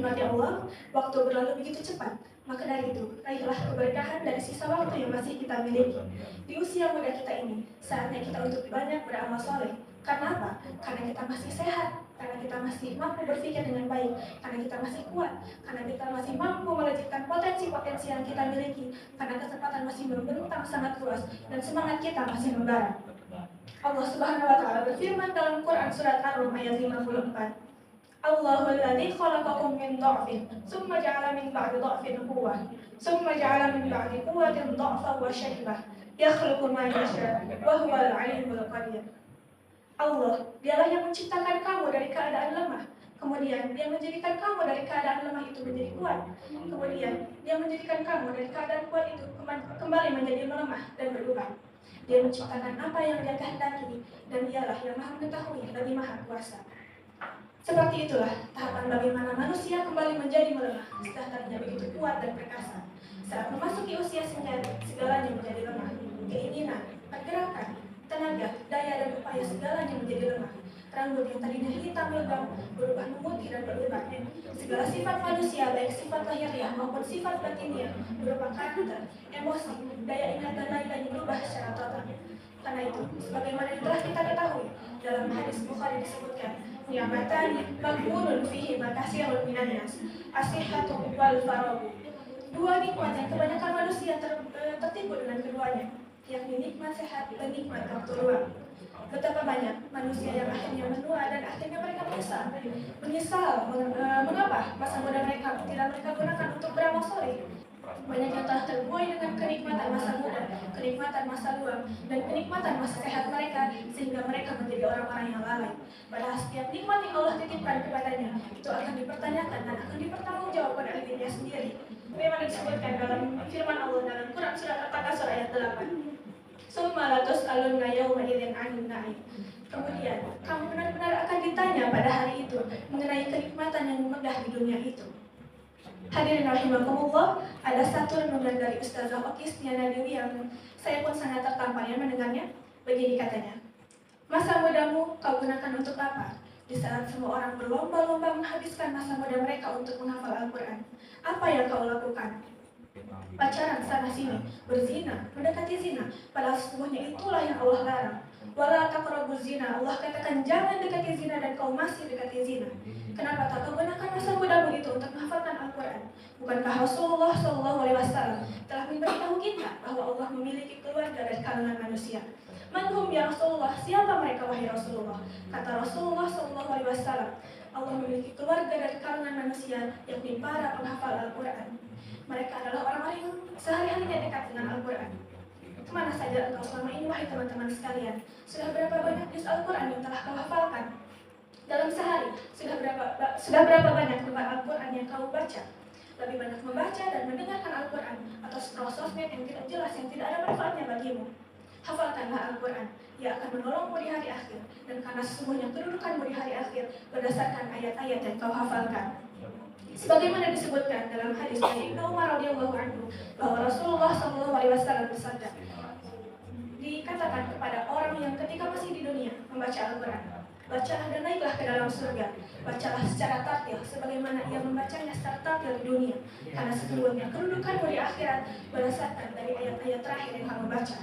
Nikmat ya Allah, waktu berlalu begitu cepat. Maka dari itu, raihlah keberkahan dari sisa waktu yang masih kita miliki. Di usia muda kita ini, saatnya kita untuk banyak beramal soleh. Karena apa? Karena kita masih sehat, karena kita masih mampu berpikir dengan baik, karena kita masih kuat, karena kita masih mampu melejitkan potensi-potensi yang kita miliki, karena kesempatan masih membentang sangat luas, dan semangat kita masih membara. Allah Subhanahu wa Ta'ala berfirman dalam Quran Surat Ar-Rum ayat 54. Allahul ladzi khalaqakum min dha'fin, tsumma ja'ala min ba'di dha'fin quwwah, tsumma ja'ala min ba'di quwwatin dha'fan wa shaybah, yakhluqu ma yasha' wa huwal 'alimul qadir. Allah, dialah yang menciptakan kamu dari keadaan lemah. Kemudian dia menjadikan kamu dari keadaan lemah itu menjadi kuat. Kemudian dia menjadikan kamu dari keadaan kuat itu kembali menjadi melemah dan berubah. Dia menciptakan apa yang dia kehendaki, dan dialah yang maha mengetahui lagi maha kuasa. Seperti itulah tahapan bagaimana manusia kembali menjadi melemah setelah tadinya begitu kuat dan perkasa. Saat memasuki usia senja, segalanya menjadi lemah. Keinginan, pergerakan, tenaga, daya dan upaya segalanya menjadi lemah. Rambut yang tadinya hitam legam berubah memutih dan berubah. Segala sifat manusia, baik sifat lahiriah maupun sifat batiniah, berupa karakter, emosi, daya ingat dan lain-lain berubah secara total. Karena itu, sebagaimana yang telah kita ketahui, dalam hadis Bukhari disebutkan, ni'matani maghbunun fihi makasirun minan nas, as-sihhatu wal faragu. Dua nikmat yang kebanyakan manusia tertipu dengan keduanya, yakni nikmat sehat dan nikmat waktu luang. Betapa banyak manusia yang akhirnya menua dan akhirnya mereka menyesal mengapa masa muda mereka tidak mereka gunakan untuk beramal soleh. Banyak yang telah terbuai dengan kenikmatan masa muda, kenikmatan masa luang, dan kenikmatan masa sehat mereka, sehingga mereka menjadi orang-orang yang lalai. Padahal setiap nikmat yang Allah titipkan kepadanya itu akan dipertanyakan dan akan dipertanggungjawabkan oleh dirinya sendiri. Bagaimana disebutkan dalam firman Allah dalam Quran Surat At-Takasur ayat 8. Summa latus'alunna yawma idzin 'anil na'im. Kemudian, kamu benar-benar akan ditanya pada hari itu mengenai kenikmatan yang megah di dunia itu. Hadirin rahimakumullah, ada satu renungan dari Ustazah Okis Tiana Dewi yang saya pun sangat tertampar mendengarnya. Begini katanya, masa mudamu kau gunakan untuk apa? Di saat semua orang berlomba-lomba menghabiskan masa muda mereka untuk menghafal Al-Quran, apa yang kau lakukan? Pacaran sana sini, berzina, mendekati zina, padahal sesungguhnya itulah yang Allah larang. Wala taqrabuz zina, Allah katakan jangan dekati zina dan kau masih dekati zina. Kenapa tak kau gunakan masa mudamu itu untuk menghafalkan Al-Quran? Bukankah Rasulullah SAW telah memberitahu kita bahwa Allah memiliki keluarga dari kalangan manusia? Manhum ya Rasulullah, siapa mereka wahai Rasulullah? Kata Rasulullah SAW, Allah memiliki keluarga dari kalangan manusia, yakni para penghafal Al-Quran. Mereka adalah orang-orang yang sehari-harinya dekat dengan Al-Quran. Kemana saja engkau selama ini wahai teman-teman sekalian? Sudah berapa banyak juz Al-Quran yang telah kau hafalkan? Dalam sehari, sudah berapa banyak lembar Al-Quran yang kau baca? Lebih banyak membaca dan mendengarkan Al-Quran atau scroll sosmed yang tidak jelas, yang tidak ada manfaatnya bagimu. Hafalkanlah Al-Quran, ia akan menolongmu di hari akhir. Dan karena sesungguhnya kedudukanmu di hari akhir berdasarkan ayat-ayat yang kau hafalkan. Sebagaimana disebutkan dalam hadis dari Ibnu Umar radhiyallahu anhu bahwa Rasulullah SAW bersabda, dikatakan kepada orang yang ketika masih di dunia membaca Al-Quran, bacalah dan naiklah ke dalam surga. Bacalah secara tartil sebagaimana ia membacanya secara tartil di dunia, karena sesungguhnya kedudukanmu di akhirat berdasarkan dari ayat-ayat terakhir yang kamu baca.